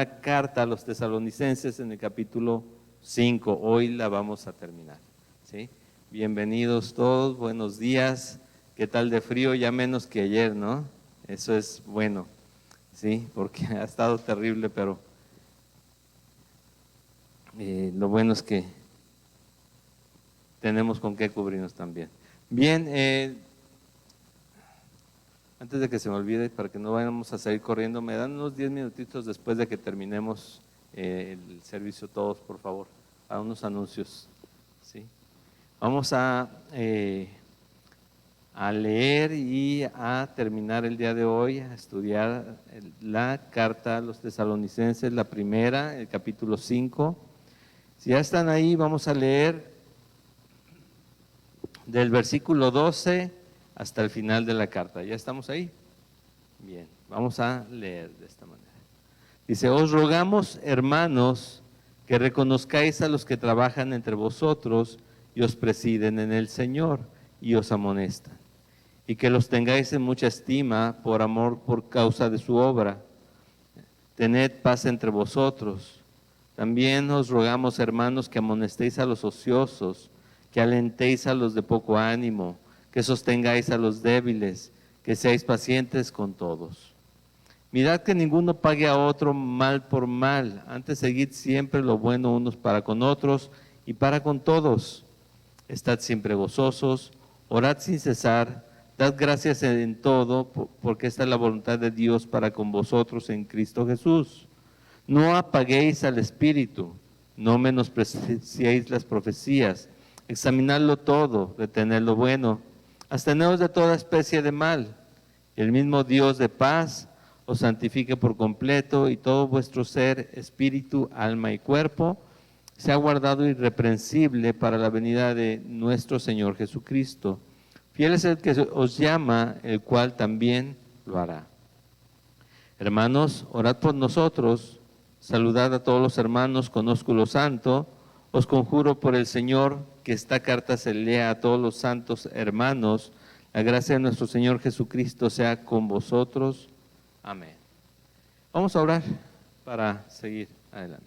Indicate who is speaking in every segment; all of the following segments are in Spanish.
Speaker 1: la carta a los tesalonicenses en el capítulo 5. Hoy la vamos a terminar, ¿sí? Bienvenidos todos, buenos días. ¿Qué tal de frío? Ya menos que ayer, ¿no? Eso es bueno, ¿sí? Porque ha estado terrible, pero lo bueno es que tenemos con qué cubrirnos también. Bien, antes de que se me olvide, para que no vayamos a salir corriendo, me dan unos 10 minutitos después de que terminemos el servicio todos, por favor, a unos anuncios, ¿sí? Vamos a leer y a terminar el día de hoy, a estudiar la carta a los tesalonicenses, la primera, el capítulo 5. Si ya están ahí, vamos a leer del versículo 12 hasta el final de la carta. ¿Ya estamos ahí? Bien, vamos a leer de esta manera. Dice: os rogamos, hermanos, que reconozcáis a los que trabajan entre vosotros y os presiden en el Señor y os amonestan, y que los tengáis en mucha estima por amor por causa de su obra. Tened paz entre vosotros. También os rogamos, hermanos, que amonestéis a los ociosos, que alentéis a los de poco ánimo, que sostengáis a los débiles, que seáis pacientes con todos. Mirad que ninguno pague a otro mal por mal, antes seguid siempre lo bueno unos para con otros y para con todos. Estad siempre gozosos, orad sin cesar, dad gracias en todo, porque esta es la voluntad de Dios para con vosotros en Cristo Jesús. No apaguéis al Espíritu, no menospreciéis las profecías, examinadlo todo, retened lo bueno, absteneos de toda especie de mal. El mismo Dios de paz os santifique por completo, y todo vuestro ser, espíritu, alma y cuerpo sea guardado irreprensible para la venida de nuestro Señor Jesucristo. Fiel es el que os llama, el cual también lo hará. Hermanos, orad por nosotros, saludad a todos los hermanos con ósculo santo. Os conjuro por el Señor que esta carta se lea a todos los santos hermanos. La gracia de nuestro Señor Jesucristo sea con vosotros. Amén. Vamos a orar para seguir adelante.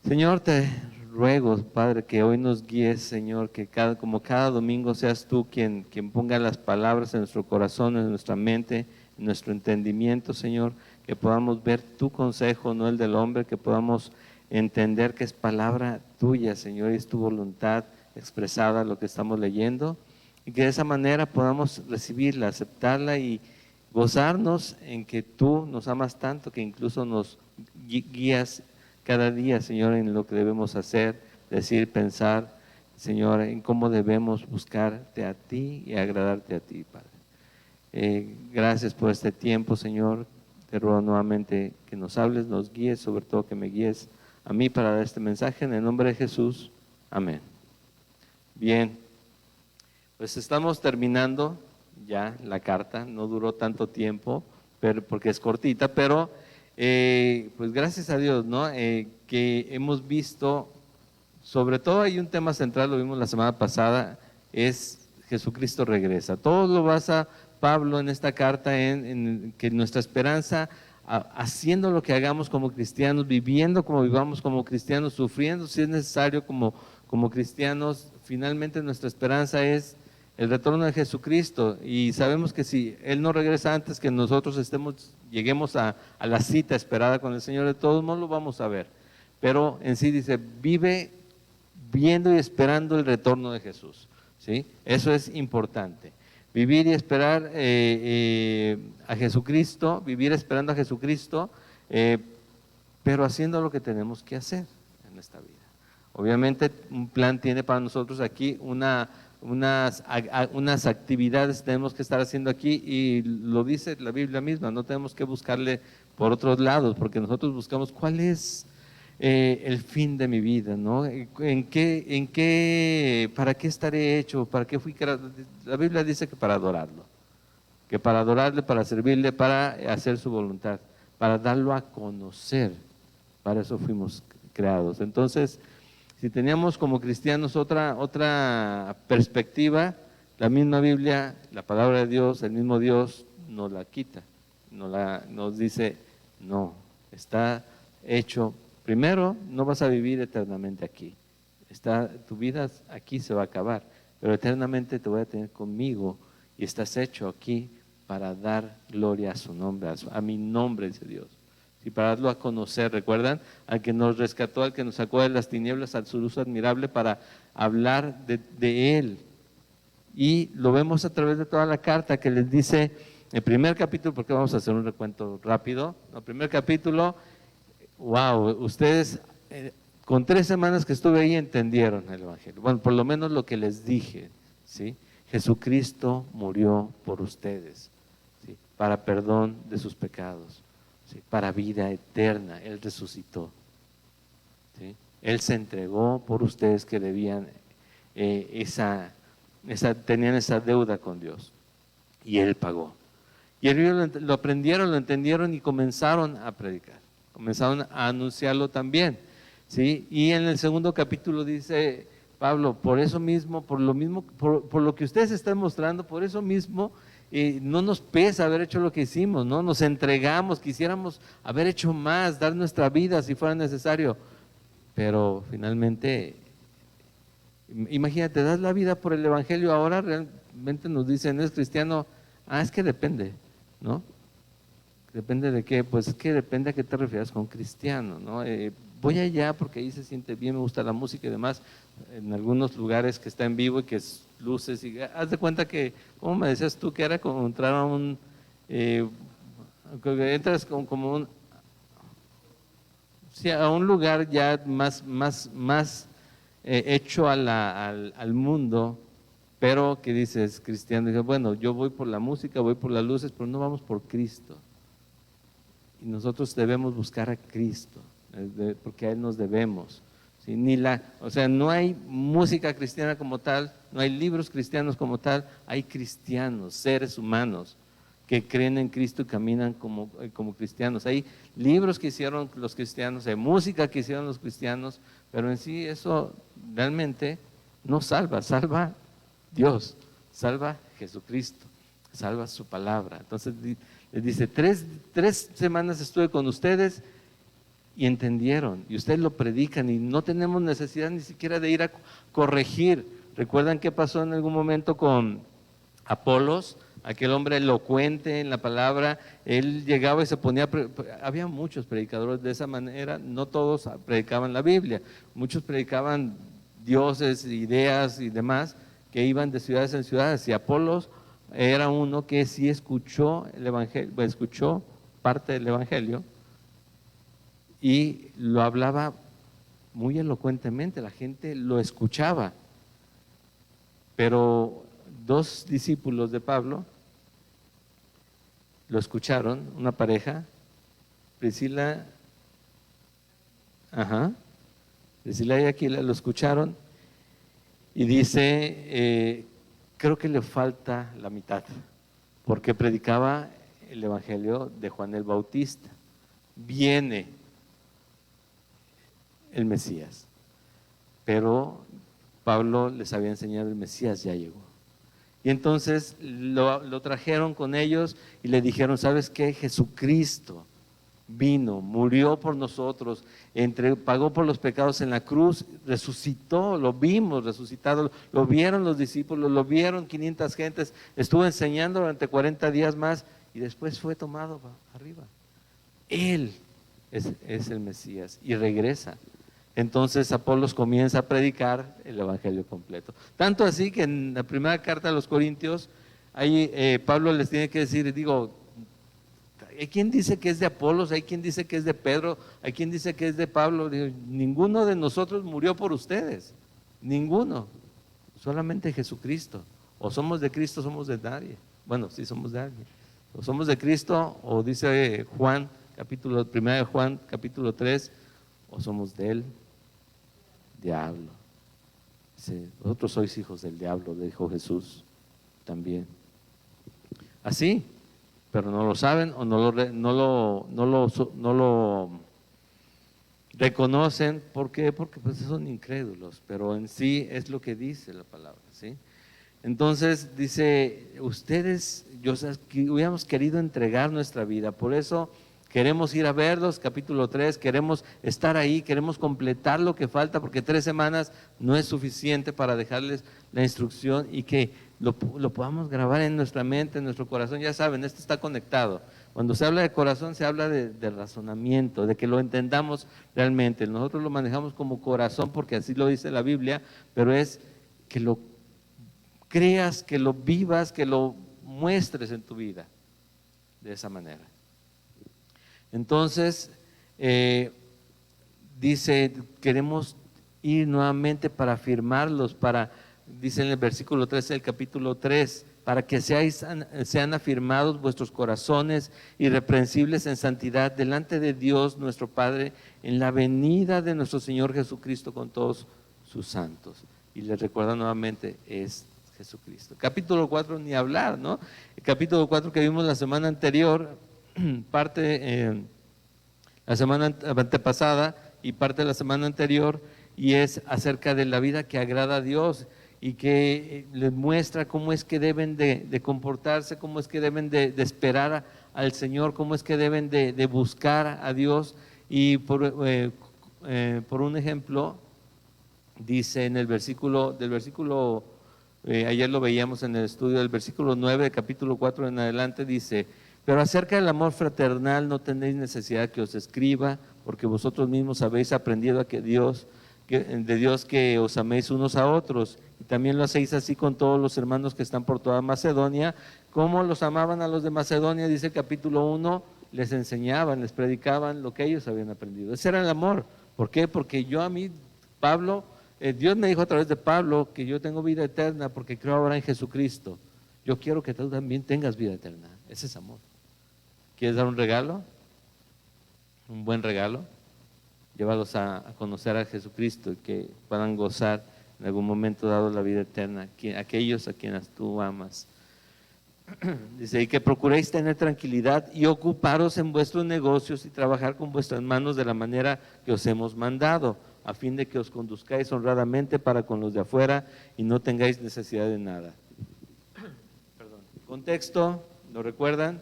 Speaker 1: Señor, te ruego, Padre, que hoy nos guíes, Señor, que como cada domingo seas tú quien ponga las palabras en nuestro corazón, en nuestra mente, en nuestro entendimiento, Señor, que podamos ver tu consejo, no el del hombre, que podamos entender que es palabra tuya, Señor, y es tu voluntad expresada lo que estamos leyendo, y que de esa manera podamos recibirla, aceptarla y gozarnos en que tú nos amas tanto que incluso nos guías cada día, Señor, en lo que debemos hacer, decir, pensar, Señor, en cómo debemos buscarte a ti y agradarte a ti, Padre. Gracias por este tiempo, Señor. Te ruego nuevamente que nos hables, nos guíes, sobre todo que me guíes a mí para dar este mensaje. En el nombre de Jesús, amén. Bien, pues estamos terminando ya la carta. No duró tanto tiempo, porque es cortita, pero pues gracias a Dios, ¿no? Que hemos visto, sobre todo hay un tema central, lo vimos la semana pasada, es Jesucristo regresa. Todo lo basa Pablo en esta carta en que nuestra esperanza, haciendo lo que hagamos como cristianos, viviendo como vivamos como cristianos, sufriendo si es necesario como cristianos, finalmente nuestra esperanza es el retorno de Jesucristo, y sabemos que si Él no regresa antes que nosotros lleguemos a la cita esperada con el Señor, de todos modos lo vamos a ver. Pero en sí dice, vive viendo y esperando el retorno de Jesús, ¿sí? Eso es importante. Vivir y esperar a Jesucristo, vivir esperando a Jesucristo, pero haciendo lo que tenemos que hacer en esta vida. Obviamente un plan tiene para nosotros aquí unas actividades que tenemos que estar haciendo aquí, y lo dice la Biblia misma, no tenemos que buscarle por otros lados, porque nosotros buscamos cuál es el fin de mi vida, ¿no? ¿Para qué estaré hecho? ¿Para qué fui creado? La Biblia dice que para adorarlo, para servirle, para hacer su voluntad, para darlo a conocer. Para eso fuimos creados. Entonces, si teníamos como cristianos otra perspectiva, la misma Biblia, la palabra de Dios, el mismo Dios nos la quita, nos dice no, Está hecho, primero, no vas a vivir eternamente aquí. Tu vida aquí se va a acabar, pero eternamente te voy a tener conmigo y estás hecho aquí para dar gloria a su nombre, a mi nombre, dice Dios. Y para darlo a conocer, ¿recuerdan? Al que nos rescató, al que nos sacó de las tinieblas, al su luz admirable, para hablar de Él. Y lo vemos a través de toda la carta que les dice, el primer capítulo, porque vamos a hacer un recuento rápido. El primer capítulo, wow, ustedes con 3 semanas que estuve ahí entendieron el Evangelio. Bueno, por lo menos lo que les dije, ¿sí? Jesucristo murió por ustedes, ¿sí? Para perdón de sus pecados, ¿sí? Para vida eterna. Él resucitó, ¿sí? Él se entregó por ustedes que debían tenían esa deuda con Dios, y Él pagó. Y ellos lo aprendieron, lo entendieron y comenzaron a predicar, comenzaron a anunciarlo también, ¿sí? Y en el segundo capítulo dice Pablo, por eso mismo, por lo que ustedes están mostrando, por eso mismo no nos pesa haber hecho lo que hicimos, ¿no? Nos entregamos, quisiéramos haber hecho más, dar nuestra vida si fuera necesario, pero finalmente, imagínate, das la vida por el Evangelio. Ahora realmente nos dicen, ¿es cristiano? Es que depende, ¿no? ¿Depende de qué? Pues es que depende a qué te refieras con cristiano, ¿no? Voy allá porque ahí se siente bien, me gusta la música y demás, en algunos lugares que está en vivo y que es luces, y haz de cuenta que, ¿cómo me decías tú? Que era como entrar a entras como sí, a un lugar ya más hecho al mundo, pero que dices cristiano, dice, bueno, yo voy por la música, voy por las luces, pero no vamos por Cristo. Y nosotros debemos buscar a Cristo, porque a Él nos debemos. ¿Sí? O sea, no hay música cristiana como tal, no hay libros cristianos como tal, hay cristianos, seres humanos que creen en Cristo y caminan como cristianos. Hay libros que hicieron los cristianos, hay música que hicieron los cristianos, pero en sí eso realmente no salva Dios, salva Jesucristo, salva su palabra. Entonces les dice, tres semanas estuve con ustedes y entendieron, y ustedes lo predican y no tenemos necesidad ni siquiera de ir a corregir. ¿Recuerdan qué pasó en algún momento con Apolos? Aquel hombre elocuente en la palabra, él llegaba y se ponía, había muchos predicadores de esa manera, no todos predicaban la Biblia, muchos predicaban dioses, ideas y demás, que iban de ciudades en ciudades, y Apolos era uno que sí escuchó el evangelio, escuchó parte del evangelio y lo hablaba muy elocuentemente, la gente lo escuchaba. Pero 2 discípulos de Pablo lo escucharon, una pareja, Priscila y Aquila, lo escucharon y dice, creo que le falta la mitad, porque predicaba el evangelio de Juan el Bautista. Viene el Mesías, pero Pablo les había enseñado, el Mesías ya llegó. Y entonces lo trajeron con ellos y le dijeron, ¿sabes qué? Jesucristo vino, murió por nosotros, pagó por los pecados en la cruz, resucitó, lo vimos resucitado, lo vieron los discípulos, lo vieron 500 gentes, estuvo enseñando durante 40 días más y después fue tomado arriba. Él es el Mesías y regresa. Entonces Apolos comienza a predicar el evangelio completo. Tanto así que en la primera carta a los Corintios, ahí Pablo les tiene que decir, hay quien dice que es de Apolos, hay quien dice que es de Pedro, hay quien dice que es de Pablo. Ninguno de nosotros murió por ustedes, ninguno, solamente Jesucristo. O somos de Cristo, o somos de nadie. Bueno, sí somos de alguien. O somos de Cristo, o dice Juan, 1 de Juan, capítulo 3, o somos de él. Diablo. Dice, vosotros sois hijos del diablo, le dijo Jesús también. Así, pero no lo saben o no lo reconocen. ¿Por qué? Porque pues son incrédulos, pero en sí es lo que dice la palabra, ¿sí? Entonces dice, hubiéramos querido entregar nuestra vida, por eso Queremos ir a verlos, capítulo 3, queremos estar ahí, queremos completar lo que falta, porque 3 semanas no es suficiente para dejarles la instrucción y que lo podamos grabar en nuestra mente, en nuestro corazón. Ya saben, esto está conectado. Cuando se habla de corazón, se habla de razonamiento, de que lo entendamos realmente. Nosotros lo manejamos como corazón porque así lo dice la Biblia, pero es que lo creas, que lo vivas, que lo muestres en tu vida de esa manera. Entonces, dice, queremos ir nuevamente para afirmarlos, dice en el versículo 13 del capítulo 3, para que sean afirmados vuestros corazones irreprensibles en santidad delante de Dios nuestro Padre en la venida de nuestro Señor Jesucristo con todos sus santos. Y les recuerda nuevamente, es Jesucristo. Capítulo 4, ni hablar, ¿no? El capítulo 4 que vimos la semana anterior, la semana antepasada y parte de la semana anterior, y es acerca de la vida que agrada a Dios y que les muestra cómo es que deben de comportarse, cómo es que deben de esperar al Señor, cómo es que deben de buscar a Dios. Y por un ejemplo, dice en el versículo, ayer lo veíamos en el estudio, del versículo 9 del capítulo 4 en adelante, dice: pero acerca del amor fraternal no tenéis necesidad que os escriba, porque vosotros mismos habéis aprendido de Dios que os améis unos a otros, y también lo hacéis así con todos los hermanos que están por toda Macedonia. ¿Cómo los amaban a los de Macedonia? Dice el capítulo 1, les enseñaban, les predicaban lo que ellos habían aprendido. Ese era el amor. ¿Por qué? Porque Pablo, Dios me dijo a través de Pablo que yo tengo vida eterna porque creo ahora en Jesucristo. Yo quiero que tú también tengas vida eterna. Ese es amor. ¿Quieres dar un regalo? Un buen regalo. Llévalos a conocer a Jesucristo y que puedan gozar en algún momento dado la vida eterna, aquellos a quienes tú amas. Dice, y que procuréis tener tranquilidad y ocuparos en vuestros negocios y trabajar con vuestras manos de la manera que os hemos mandado, a fin de que os conduzcáis honradamente para con los de afuera y no tengáis necesidad de nada. Contexto, ¿lo recuerdan?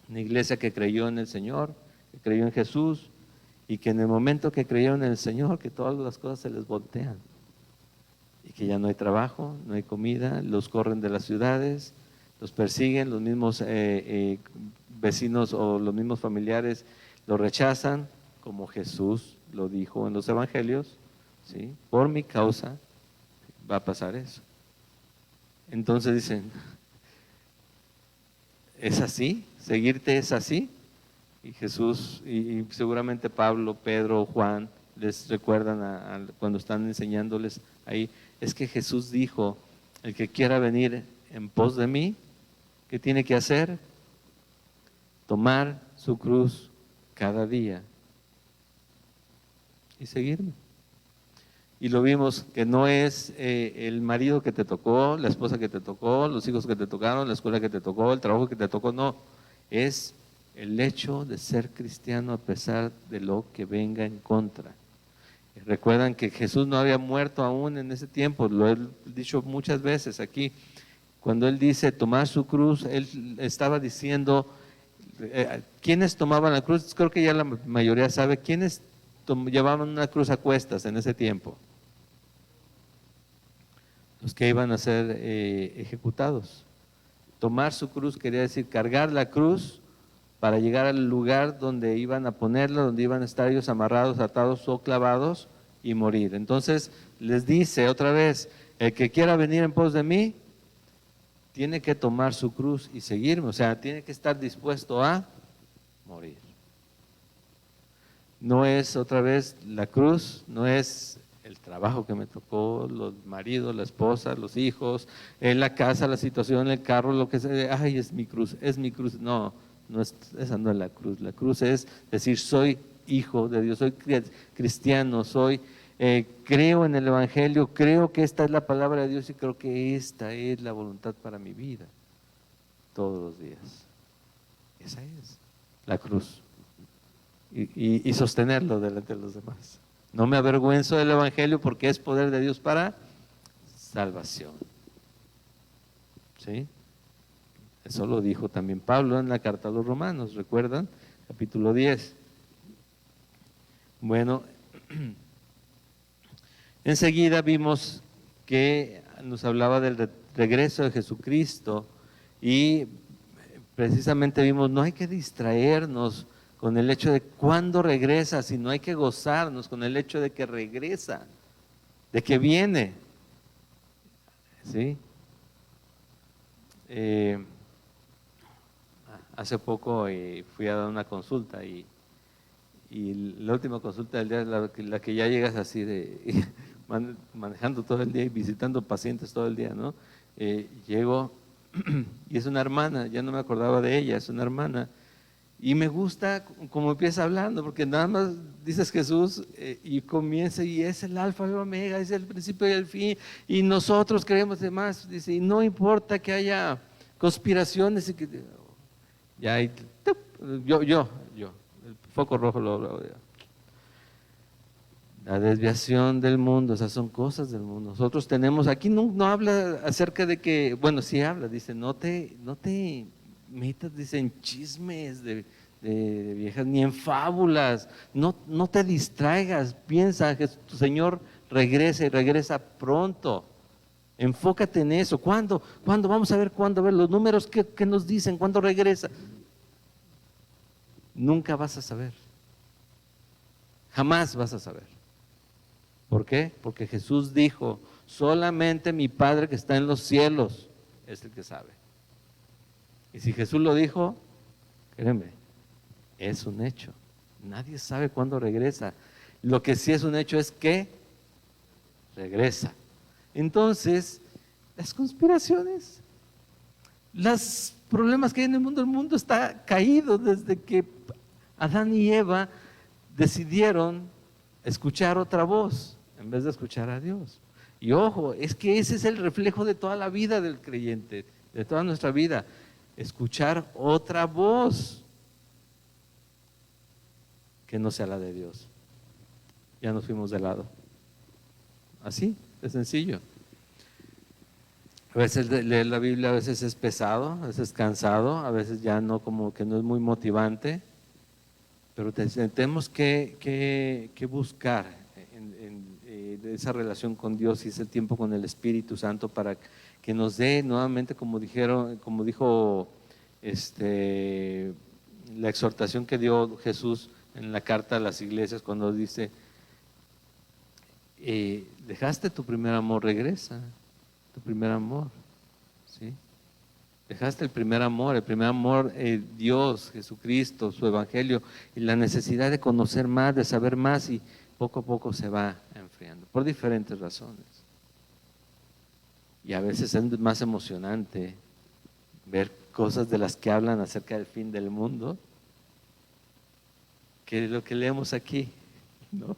Speaker 1: Una iglesia que creyó en el Señor, que creyó en Jesús, y que en el momento que creyeron en el Señor, que todas las cosas se les voltean, y que ya no hay trabajo, no hay comida, los corren de las ciudades, los persiguen, los mismos vecinos o los mismos familiares los rechazan, como Jesús lo dijo en los evangelios, ¿sí? Por mi causa va a pasar eso. Entonces dicen, ¿es así? ¿Seguirte es así? Y Jesús, y seguramente Pablo, Pedro, Juan, les recuerdan cuando están enseñándoles ahí, es que Jesús dijo, el que quiera venir en pos de mí, ¿qué tiene que hacer? Tomar su cruz cada día y seguirme. Y lo vimos que no es el marido que te tocó, la esposa que te tocó, los hijos que te tocaron, la escuela que te tocó, el trabajo que te tocó, no. Es el hecho de ser cristiano a pesar de lo que venga en contra. Recuerdan que Jesús no había muerto aún en ese tiempo, lo he dicho muchas veces aquí. Cuando Él dice tomar su cruz, Él estaba diciendo, ¿quiénes tomaban la cruz? Creo que ya la mayoría sabe, ¿quiénes llevaban una cruz a cuestas en ese tiempo? Los que iban a ser ejecutados. Tomar su cruz quería decir cargar la cruz para llegar al lugar donde iban a ponerla, donde iban a estar ellos amarrados, atados o clavados y morir. Entonces les dice otra vez, el que quiera venir en pos de mí, tiene que tomar su cruz y seguirme, o sea, tiene que estar dispuesto a morir. No es otra vez la cruz, no es el trabajo que me tocó, los maridos, la esposa, los hijos, en la casa, la situación, el carro, lo que sea, ay, es mi cruz, no, esa no es la cruz. La cruz es decir, soy hijo de Dios, soy cristiano, creo en el Evangelio, creo que esta es la palabra de Dios y creo que esta es la voluntad para mi vida, todos los días. Esa es la cruz. Y sostenerlo delante de los demás. No me avergüenzo del Evangelio porque es poder de Dios para salvación. ¿Sí? Eso lo dijo también Pablo en la carta a los Romanos, ¿recuerdan? capítulo 10. Bueno, enseguida vimos que nos hablaba del regreso de Jesucristo y precisamente vimos, no hay que distraernos con el hecho de cuándo regresa, sino hay que gozarnos con el hecho de que regresa, de que viene. ¿Sí? Hace poco fui a dar una consulta y la última consulta del día es la que ya llegas así de manejando todo el día y visitando pacientes todo el día, ¿no? Llego y es una hermana, ya no me acordaba de ella, es una hermana. Y me gusta como empieza hablando, porque nada más dices Jesús y comienza y es el alfa y el omega, es el principio y el fin, y nosotros creemos demás, dice, y no importa que haya conspiraciones y que ya hay, yo, el foco rojo lo la desviación del mundo, esas son cosas del mundo. Nosotros tenemos, aquí no habla acerca de que, bueno, sí habla, dice, no te metas, dice, en chismes de viejas, ni en fábulas, no te distraigas, piensa que tu Señor regresa y regresa pronto. Enfócate en eso. ¿Cuándo? ¿Cuándo? Vamos a ver cuándo, a ver los números que nos dicen, ¿cuándo regresa? Nunca vas a saber. Jamás vas a saber. ¿Por qué? Porque Jesús dijo, solamente mi Padre que está en los cielos es el que sabe. Y si Jesús lo dijo, créeme, es un hecho. Nadie sabe cuándo regresa. Lo que sí es un hecho es que regresa. Entonces, las conspiraciones, los problemas que hay en el mundo está caído desde que Adán y Eva decidieron escuchar otra voz en vez de escuchar a Dios. Y ojo, es que ese es el reflejo de toda la vida del creyente, de toda nuestra vida, escuchar otra voz que no sea la de Dios. Ya nos fuimos de lado. Así, de sencillo. A veces leer la Biblia a veces es pesado, a veces es cansado, a veces ya no, como que no es muy motivante, pero tenemos que buscar esa relación con Dios y ese tiempo con el Espíritu Santo para que nos dé nuevamente, como dijo la exhortación que dio Jesús en la carta a las iglesias cuando dice, dejaste tu primer amor, regresa, tu primer amor, ¿sí? Dejaste el primer amor, Dios, Jesucristo, su Evangelio y la necesidad de conocer más, de saber más y poco a poco se va enfriando, por diferentes razones. Y a veces es más emocionante ver cosas de las que hablan acerca del fin del mundo que lo que leemos aquí, ¿no?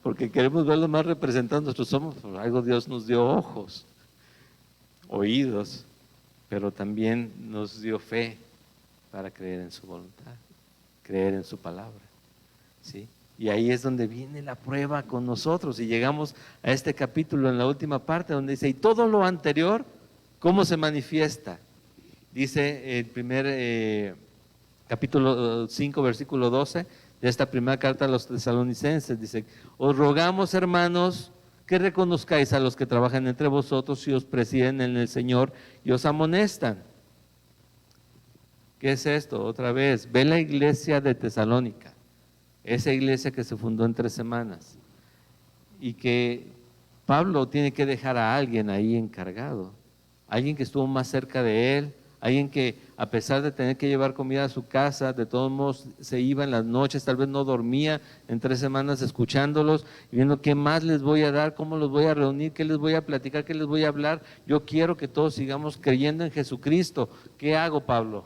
Speaker 1: Porque queremos verlo más representando nuestros ojos, por algo Dios nos dio ojos, oídos, pero también nos dio fe para creer en su voluntad, creer en su palabra, ¿sí? Y ahí es donde viene la prueba con nosotros y llegamos a este capítulo en la última parte donde dice, y todo lo anterior, ¿cómo se manifiesta? Dice el primer capítulo 5, versículo 12 de esta primera carta a los tesalonicenses, dice, os rogamos, hermanos, que reconozcáis a los que trabajan entre vosotros y os presiden en el Señor y os amonestan. ¿Qué es esto? Otra vez, ve la iglesia de Tesalónica, esa iglesia que se fundó en 3 semanas y que Pablo tiene que dejar a alguien ahí encargado, alguien que estuvo más cerca de él, alguien que a pesar de tener que llevar comida a su casa, de todos modos se iba en las noches, tal vez no dormía en 3 semanas escuchándolos y viendo qué más les voy a dar, cómo los voy a reunir, qué les voy a platicar, qué les voy a hablar. Yo quiero que todos sigamos creyendo en Jesucristo. ¿Qué hago, Pablo?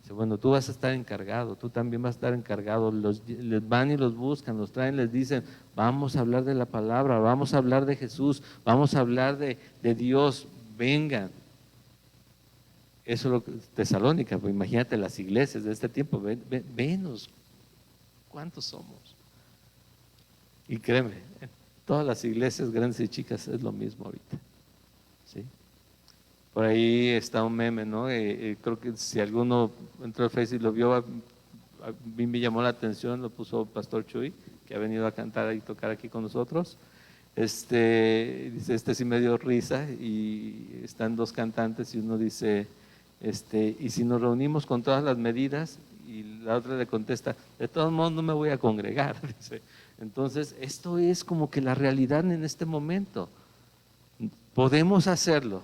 Speaker 1: Dice, bueno, tú vas a estar encargado, tú también vas a estar encargado. Les van y los buscan, los traen, les dicen, vamos a hablar de la palabra, vamos a hablar de Jesús, vamos a hablar de Dios, vengan. Eso es lo que Tesalónica, pues imagínate las iglesias de este tiempo, venos, ¿cuántos somos? Y créeme, en todas las iglesias grandes y chicas es lo mismo ahorita, ¿sí? Por ahí está un meme, ¿no? Creo que si alguno entró al Facebook y lo vio, a mí me llamó la atención, lo puso Pastor Chuy, que ha venido a cantar y tocar aquí con nosotros. Dice, sí me dio risa, y están dos cantantes y uno dice, y si nos reunimos con todas las medidas, y la otra le contesta, de todos modos no me voy a congregar, dice. Entonces, esto es como que la realidad en este momento. Podemos hacerlo,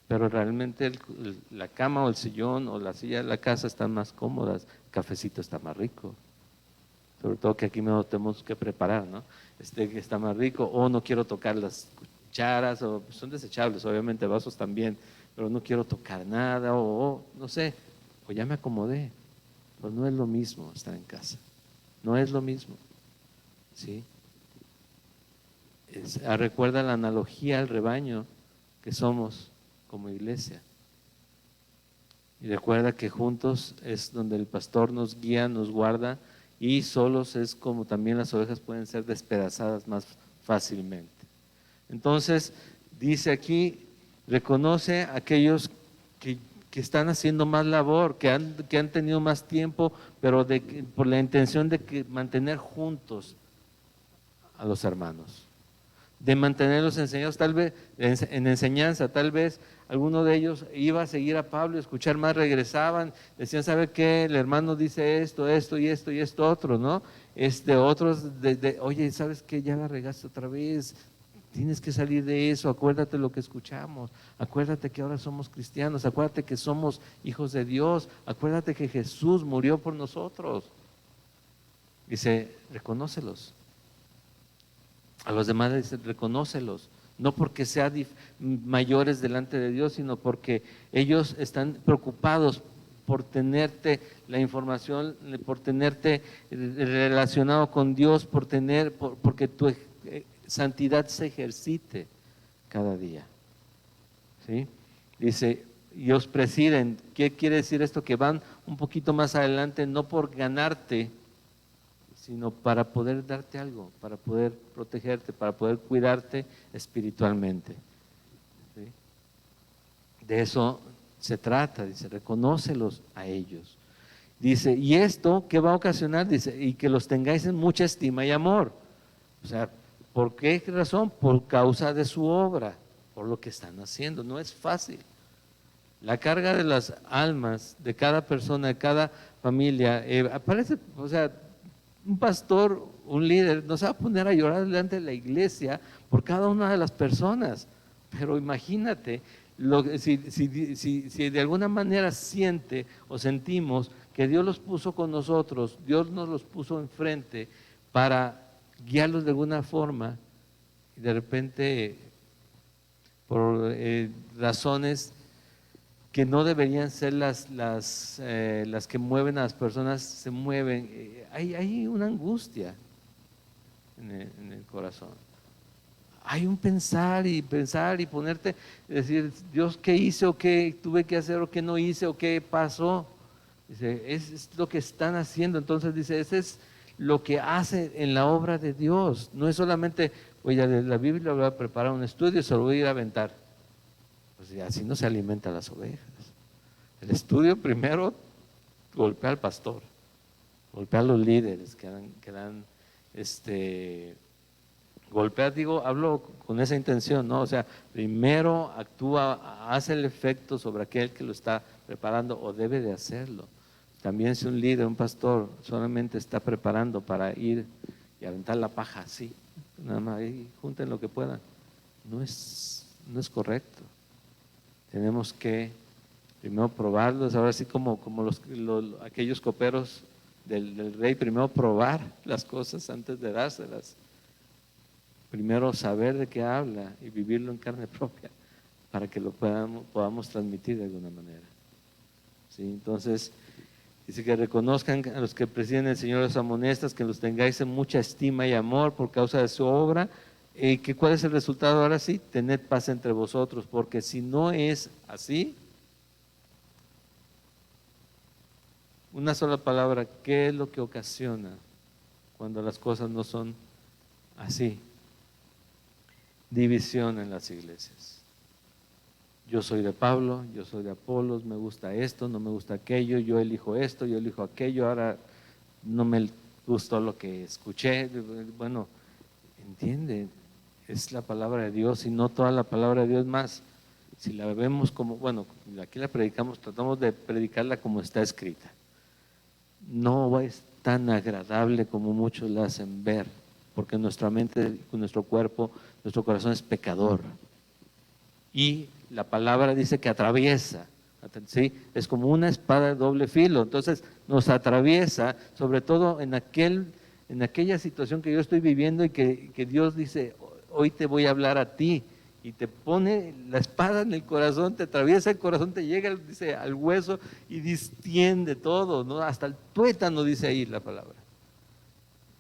Speaker 1: pero realmente la cama o el sillón o la silla de la casa están más cómodas, el cafecito está más rico. Sobre todo que aquí me lo tenemos que preparar, ¿no? Que está más rico, o no quiero tocar las cucharas, o son desechables, obviamente, vasos también, pero no quiero tocar nada, o no sé, o ya me acomodé. Pues no es lo mismo estar en casa, no es lo mismo, ¿sí? Recuerda la analogía al rebaño que somos como iglesia. Y recuerda que juntos es donde el pastor nos guía, nos guarda, y solos es como también las ovejas pueden ser despedazadas más fácilmente. Entonces, dice aquí, reconoce a aquellos que están haciendo más labor, que han tenido más tiempo, pero por la intención de mantener juntos a los hermanos, de mantenerlos enseñados, tal vez en enseñanza, tal vez alguno de ellos iba a seguir a Pablo y escuchar más, regresaban, decían, ¿sabe qué? El hermano dice esto, esto y esto y esto otro, ¿no? Otros, oye, ¿sabes qué? Ya la regaste otra vez, tienes que salir de eso, acuérdate lo que escuchamos, acuérdate que ahora somos cristianos, acuérdate que somos hijos de Dios, acuérdate que Jesús murió por nosotros. Dice, reconócelos. A los demás dice, reconócelos, no porque sean mayores delante de Dios, sino porque ellos están preocupados por tenerte la información, por tenerte relacionado con Dios, porque tu santidad se ejercite cada día. ¿Sí? Dice, y os presiden. ¿Qué quiere decir esto? Que van un poquito más adelante, no por ganarte, sino para poder darte algo, para poder protegerte, para poder cuidarte espiritualmente. ¿Sí? De eso se trata, dice, reconócelos a ellos. Dice, ¿y esto qué va a ocasionar? Dice, y que los tengáis en mucha estima y amor. O sea, ¿por qué razón? Por causa de su obra, por lo que están haciendo. No es fácil. La carga de las almas de cada persona, de cada familia, aparece, o sea, un pastor, un líder, no se va a poner a llorar delante de la iglesia por cada una de las personas. Pero imagínate, si de alguna manera siente o sentimos que Dios los puso con nosotros, Dios nos los puso enfrente para guiarlos de alguna forma, y de repente, por razones que no deberían ser las que mueven a las personas, se mueven. Hay una angustia en el corazón. Hay un pensar y ponerte, decir, Dios, ¿qué hice o qué tuve que hacer o qué no hice o qué pasó? Dice, es lo que están haciendo. Entonces dice, ese es lo que hace en la obra de Dios. No es solamente, oye, la Biblia voy a preparar un estudio, se lo voy a ir a aventar. Pues así no se alimentan las ovejas. El estudio primero golpea al pastor, golpea a los líderes que dan golpea, hablo con esa intención, ¿no? O sea, primero actúa, hace el efecto sobre aquel que lo está preparando o debe de hacerlo. También si un líder, un pastor, solamente está preparando para ir y aventar la paja así, nada más ahí, junten lo que puedan, no es correcto. Tenemos que primero probarlos, ahora sí como aquellos coperos del rey, primero probar las cosas antes de dárselas. Primero saber de qué habla y vivirlo en carne propia para que lo podamos transmitir de alguna manera. ¿Sí? Entonces, dice que reconozcan a los que presiden el Señor los amonestas, que los tengáis en mucha estima y amor por causa de su obra. Que ¿cuál es el resultado ahora sí? Tened paz entre vosotros, porque si no es así, una sola palabra, ¿qué es lo que ocasiona cuando las cosas no son así? División en las iglesias. yo soy de Pablo, yo soy de Apolos, me gusta esto, no me gusta aquello, yo elijo esto, yo elijo aquello, ahora no me gustó lo que escuché. Bueno, entiende, es la palabra de Dios y no toda la palabra de Dios más. Si la vemos como, bueno, aquí la predicamos, tratamos de predicarla como está escrita. No es tan agradable como muchos la hacen ver, porque nuestra mente, nuestro cuerpo, nuestro corazón es pecador. Y la palabra dice que atraviesa, ¿sí? Es como una espada de doble filo, entonces nos atraviesa, sobre todo en aquella situación que yo estoy viviendo y que Dios dice, hoy te voy a hablar a ti, y te pone la espada en el corazón, te atraviesa el corazón, te llega, dice, al hueso y distiende todo, ¿no? Hasta el tuétano dice ahí la palabra.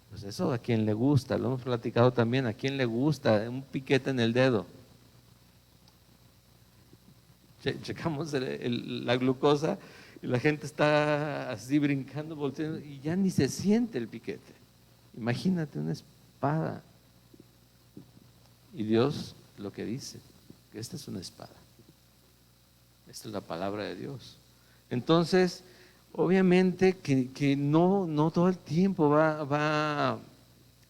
Speaker 1: Pues eso a quien le gusta, lo hemos platicado también, a quien le gusta un piquete en el dedo. Checamos la glucosa y la gente está así brincando, volteando y ya ni se siente el piquete. Imagínate una espada. Y Dios lo que dice, que esta es una espada. Esta es la palabra de Dios. Entonces, obviamente que no todo el tiempo va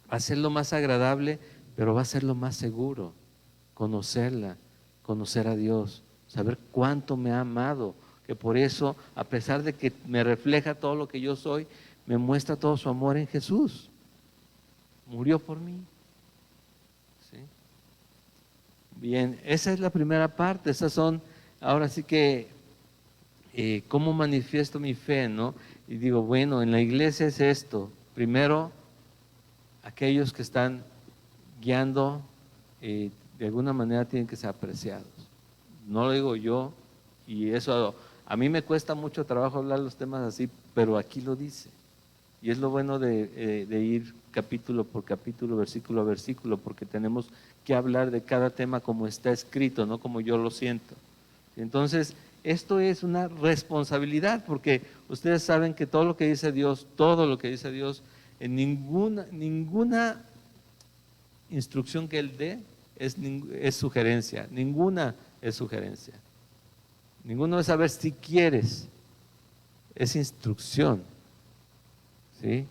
Speaker 1: a ser lo más agradable, pero va a ser lo más seguro. Conocerla, conocer a Dios, saber cuánto me ha amado, que por eso, a pesar de que me refleja todo lo que yo soy, me muestra todo su amor en Jesús. Murió por mí. ¿Sí? Bien, esa es la primera parte. Esas son, ahora sí que, ¿cómo manifiesto mi fe, no? Y digo, bueno, en la iglesia es esto. Primero, aquellos que están guiando, de alguna manera tienen que ser apreciados. No lo digo yo, y eso a mí me cuesta mucho trabajo hablar los temas así, pero aquí lo dice. Y es lo bueno de ir capítulo por capítulo, versículo a versículo, porque tenemos que hablar de cada tema como está escrito, no como yo lo siento. Entonces, esto es una responsabilidad, porque ustedes saben que todo lo que dice Dios, todo lo que dice Dios, en ninguna instrucción que Él dé es sugerencia, ninguna es sugerencia. Ninguno es saber si quieres, es instrucción. ¿Sí?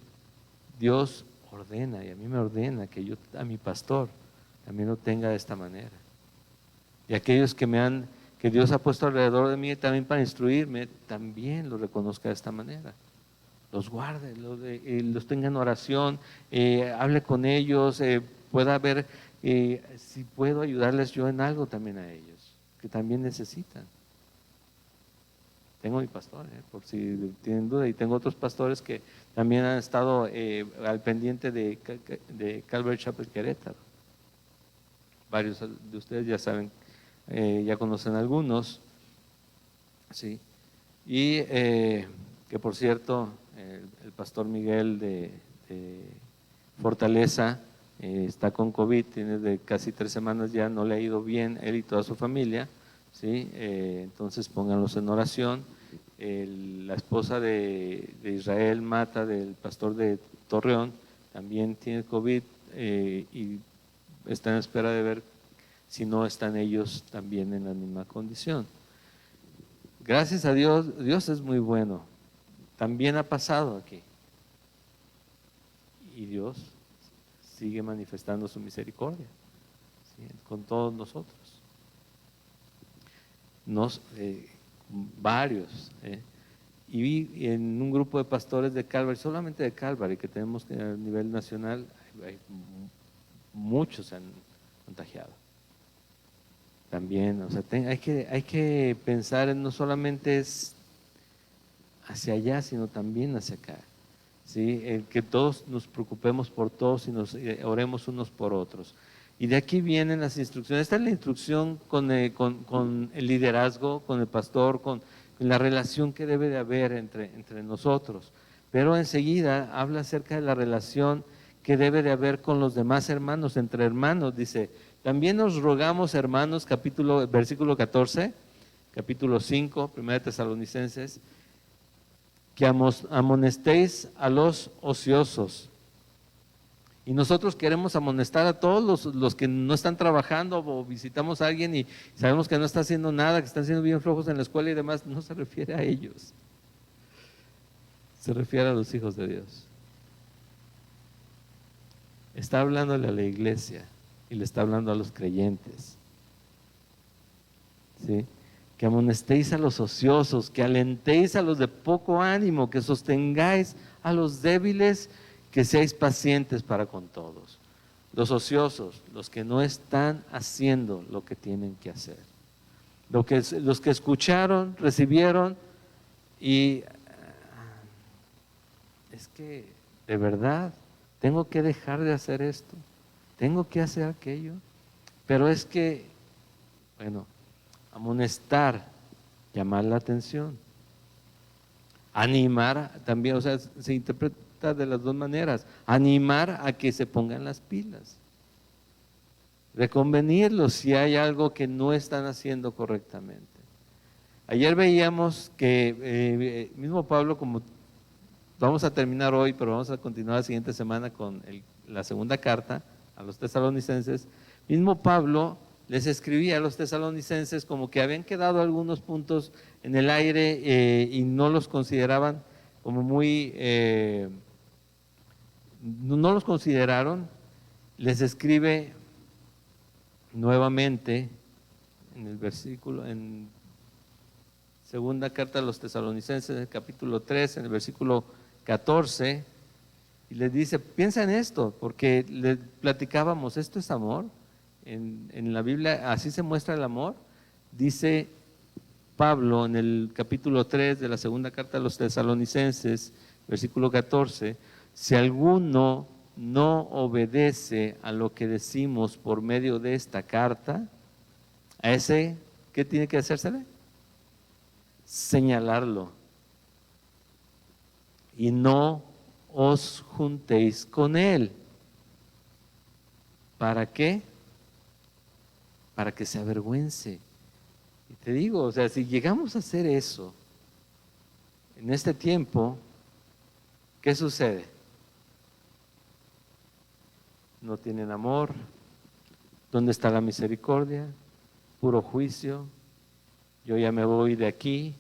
Speaker 1: Dios ordena, y a mí me ordena que yo a mi pastor también lo tenga de esta manera. Y aquellos que Dios ha puesto alrededor de mí también para instruirme, también lo reconozca de esta manera. Los guarde, los tenga en oración, hable con ellos, pueda ver si puedo ayudarles yo en algo también a ellos, que también necesitan. Tengo mi pastor, por si tienen duda, y tengo otros pastores que también han estado al pendiente de Calvary Chapel Querétaro. Varios de ustedes ya saben, ya conocen algunos, ¿sí? Y que por cierto, el pastor Miguel de Fortaleza está con COVID, tiene de casi 3 semanas ya, no le ha ido bien, él y toda su familia, ¿sí? Entonces pónganlos en oración. La esposa de Israel Mata, del pastor de Torreón, también tiene COVID y está en espera de ver si no están ellos también en la misma condición. Gracias a Dios, Dios es muy bueno. También ha pasado aquí. Y Dios sigue manifestando su misericordia, ¿sí? Con todos nosotros. Varios. Y en un grupo de pastores de Calvary, solamente de Calvary, que tenemos a nivel nacional, muchos se han contagiado. También, o sea, hay que pensar en no solamente es hacia allá, sino también hacia acá. ¿Sí? El que todos nos preocupemos por todos y nos oremos unos por otros. Y de aquí vienen las instrucciones. Esta es la instrucción con el liderazgo, con el pastor, con la relación que debe de haber entre nosotros. Pero enseguida habla acerca de la relación que debe de haber con los demás hermanos, entre hermanos. Dice, también nos rogamos, hermanos, versículo 14, capítulo 5, 1 Tesalonicenses, que amonestéis a los ociosos Y nosotros queremos amonestar a todos los que no están trabajando o visitamos a alguien y sabemos que no está haciendo nada, que están siendo bien flojos en la escuela y demás. No se refiere a ellos, se refiere a los hijos de Dios. Está hablándole a la iglesia y le está hablando a los creyentes. ¿Sí? Que amonestéis a los ociosos, que alentéis a los de poco ánimo, que sostengáis a los débiles, que seáis pacientes para con todos. Los ociosos, los que no están haciendo lo que tienen que hacer. Los que escucharon, recibieron y es que de verdad tengo que dejar de hacer esto, tengo que hacer aquello, pero es que, bueno, amonestar, llamar la atención, animar también, o sea, se interpreta de las dos maneras, animar a que se pongan las pilas, reconvenirlos si hay algo que no están haciendo correctamente. Ayer veíamos que mismo Pablo, como vamos a terminar hoy, pero vamos a continuar la siguiente semana con la segunda carta a los tesalonicenses, mismo Pablo les escribía a los tesalonicenses como que habían quedado algunos puntos en el aire y no los consideraban como muy, no los consideraron. Les escribe nuevamente en el versículo, en segunda carta a los tesalonicenses, en el capítulo 3, en el versículo 14, y les dice, piensa en esto, porque le platicábamos, esto es amor. En la Biblia así se muestra el amor. Dice Pablo en el capítulo 3 de la segunda carta a los tesalonicenses, versículo 14, si alguno no obedece a lo que decimos por medio de esta carta, a ese, ¿qué tiene que hacérsele? Señalarlo. Y no os juntéis con él. ¿Para qué? Para que se avergüence. Y te digo, o sea, si llegamos a hacer eso en este tiempo, ¿qué sucede? No tienen amor. ¿Dónde está la misericordia? Puro juicio. Yo ya me voy de aquí.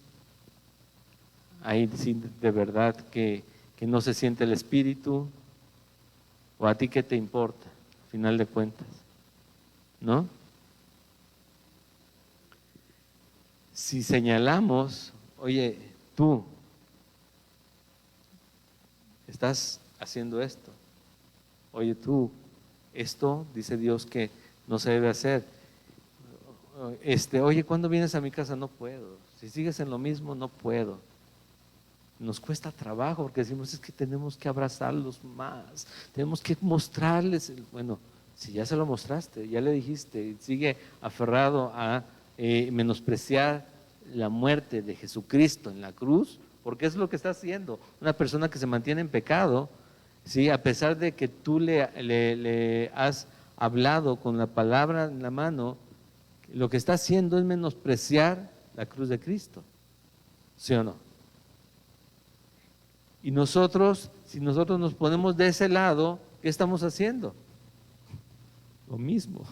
Speaker 1: Ahí sí, de verdad que no se siente el espíritu. ¿O a ti qué te importa? Al final de cuentas, ¿no? Si señalamos, oye, tú estás haciendo esto. Oye, tú, esto dice Dios que no se debe hacer. Oye, ¿cuándo vienes a mi casa? No puedo. Si sigues en lo mismo, no puedo. Nos cuesta trabajo porque decimos es que tenemos que abrazarlos más, tenemos que mostrarles, bueno, si ya se lo mostraste, ya le dijiste, sigue aferrado a menospreciar la muerte de Jesucristo en la cruz, porque es lo que está haciendo. Una persona que se mantiene en pecado, ¿sí? A pesar de que tú le has hablado con la palabra en la mano, lo que está haciendo es menospreciar la cruz de Cristo, ¿sí o no? Y nosotros, si nosotros nos ponemos de ese lado, ¿qué estamos haciendo? Lo mismo.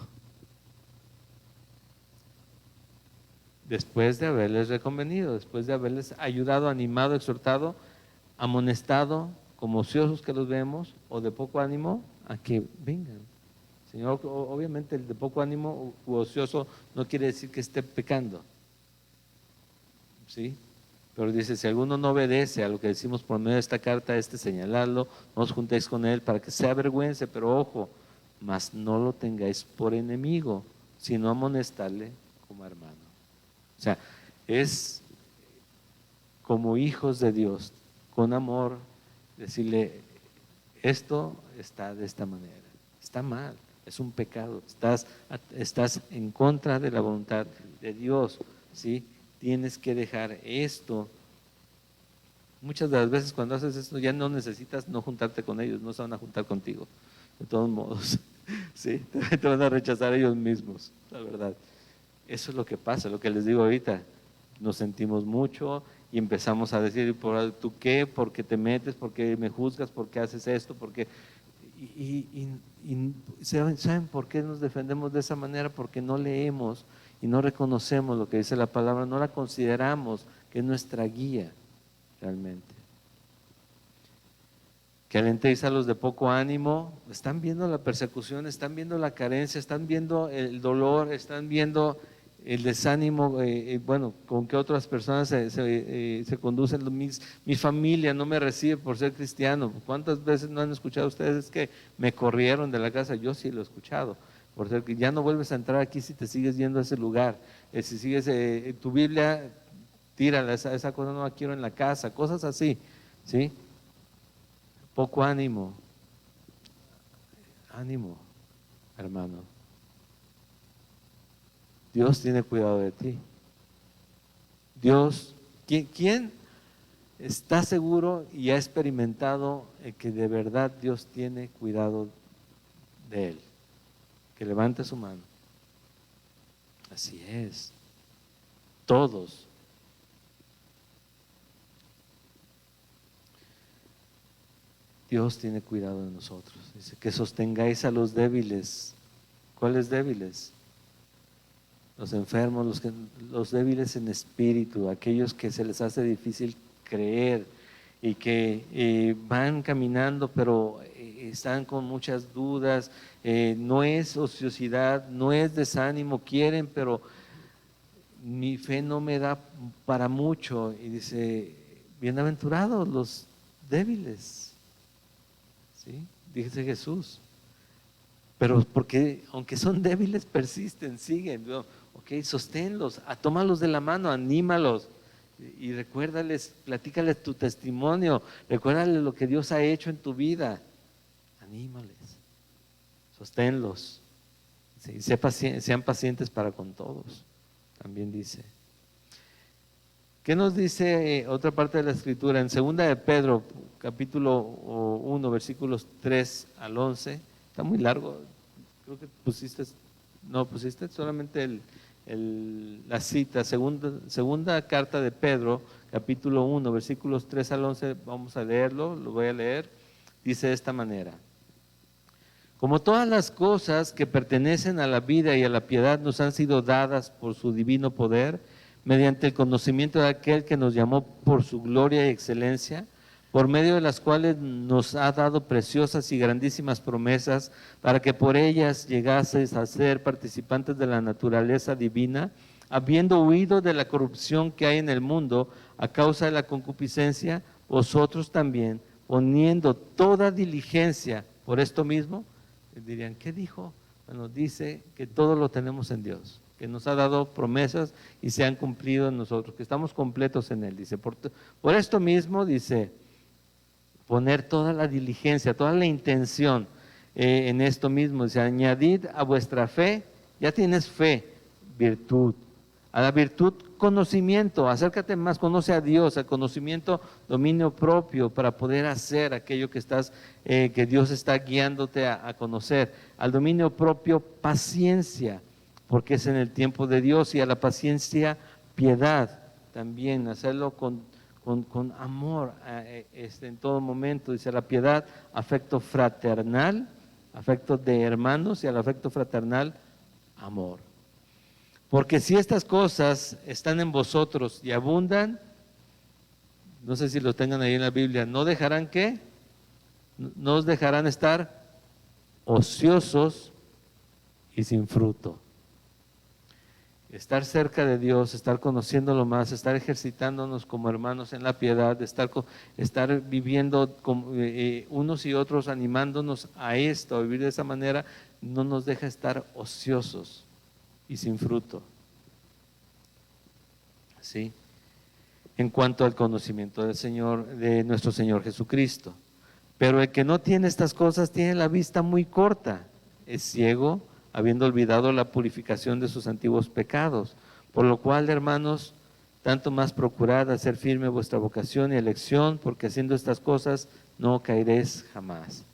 Speaker 1: Después de haberles reconvenido, después de haberles ayudado, animado, exhortado, amonestado, como ociosos que los vemos, o de poco ánimo, a que vengan. Señor, obviamente el de poco ánimo u ocioso no quiere decir que esté pecando, ¿sí? Pero dice, si alguno no obedece a lo que decimos por medio de esta carta, señaladlo, no os juntéis con él para que sea avergüence, pero ojo, mas no lo tengáis por enemigo, sino amonestarle como hermano. O sea, es como hijos de Dios, con amor, decirle, esto está de esta manera, está mal, es un pecado, estás en contra de la voluntad de Dios, ¿sí? Tienes que dejar esto. Muchas de las veces cuando haces esto ya no necesitas no juntarte con ellos, no se van a juntar contigo, de todos modos, ¿sí? Te van a rechazar ellos mismos, la verdad. Eso es lo que pasa, lo que les digo ahorita, nos sentimos mucho y empezamos a decir, ¿tú qué? ¿Por qué te metes? ¿Por qué me juzgas? ¿Por qué haces esto? ¿saben por qué nos defendemos de esa manera? Porque no leemos y no reconocemos lo que dice la palabra, no la consideramos que es nuestra guía realmente. Que alenteza a los de poco ánimo, están viendo la persecución, están viendo la carencia, están viendo el dolor, están viendo el desánimo, bueno, con que otras personas se conducen. Mi familia no me recibe por ser cristiano. ¿Cuántas veces no han escuchado ustedes que me corrieron de la casa? Yo sí lo he escuchado, por ser que ya no vuelves a entrar aquí si te sigues yendo a ese lugar. Si sigues tu Biblia, tírala, esa cosa no la quiero en la casa, cosas así, ¿sí? Poco ánimo, hermano. Dios tiene cuidado de ti. Dios, ¿quién está seguro y ha experimentado que de verdad Dios tiene cuidado de él? Que levante su mano. Así es. Todos. Dios tiene cuidado de nosotros. Dice que sostengáis a los débiles. ¿Cuáles débiles? Los enfermos, los débiles en espíritu, aquellos que se les hace difícil creer y que van caminando pero están con muchas dudas. No es ociosidad, no es desánimo, quieren, pero mi fe no me da para mucho. Y dice, bienaventurados los débiles. ¿Sí? Dice Jesús. Pero porque aunque son débiles persisten, siguen. Ok, sosténlos, tómalos de la mano, anímalos y recuérdales, platícales tu testimonio, recuérdales lo que Dios ha hecho en tu vida. Anímales, sosténlos. Sí, sean pacientes para con todos. También dice. ¿Qué nos dice otra parte de la escritura? En 2 de Pedro, capítulo 1, versículos 3 al 11. Está muy largo. Creo que pusiste solamente la cita. Segunda carta de Pedro, capítulo 1, versículos 3 al 11. Vamos a leerlo, lo voy a leer. Dice de esta manera. Como todas las cosas que pertenecen a la vida y a la piedad nos han sido dadas por su divino poder, mediante el conocimiento de aquel que nos llamó por su gloria y excelencia, por medio de las cuales nos ha dado preciosas y grandísimas promesas, para que por ellas llegaseis a ser participantes de la naturaleza divina, habiendo huido de la corrupción que hay en el mundo a causa de la concupiscencia, vosotros también, poniendo toda diligencia por esto mismo. Dirían, ¿qué dijo? Bueno, dice que todo lo tenemos en Dios, que nos ha dado promesas y se han cumplido en nosotros, que estamos completos en Él. Dice, por esto mismo, dice, poner toda la diligencia, toda la intención en esto mismo. Dice, añadid a vuestra fe, ya tienes fe, virtud. A la virtud, conocimiento, acércate más, conoce a Dios, al conocimiento, dominio propio para poder hacer aquello que que Dios está guiándote a conocer. Al dominio propio, paciencia, porque es en el tiempo de Dios, y a la paciencia, piedad también, hacerlo con amor en todo momento. Dice, la piedad, afecto fraternal, afecto de hermanos, y al afecto fraternal, amor. Porque si estas cosas están en vosotros y abundan, no sé si lo tengan ahí en la Biblia, ¿no dejarán qué? No os dejarán estar ociosos y sin fruto. Estar cerca de Dios, estar conociéndolo más, estar ejercitándonos como hermanos en la piedad, estar viviendo unos y otros, animándonos a esto, a vivir de esa manera, no nos deja estar ociosos y sin fruto. ¿Sí? En cuanto al conocimiento del Señor, de nuestro Señor Jesucristo. Pero el que no tiene estas cosas tiene la vista muy corta, es ciego, habiendo olvidado la purificación de sus antiguos pecados. Por lo cual, hermanos, tanto más procurad hacer firme vuestra vocación y elección, porque haciendo estas cosas no caeréis jamás.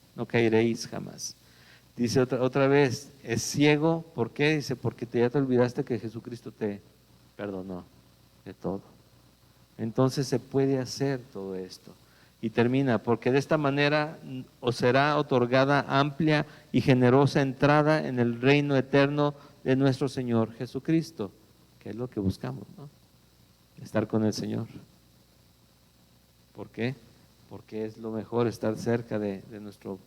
Speaker 1: Dice otra vez, es ciego, ¿por qué? Dice, porque ya te olvidaste que Jesucristo te perdonó de todo. Entonces se puede hacer todo esto. Y termina, porque de esta manera os será otorgada amplia y generosa entrada en el reino eterno de nuestro Señor Jesucristo, que es lo que buscamos, ¿no? Estar con el Señor. ¿Por qué? Porque es lo mejor estar cerca de nuestro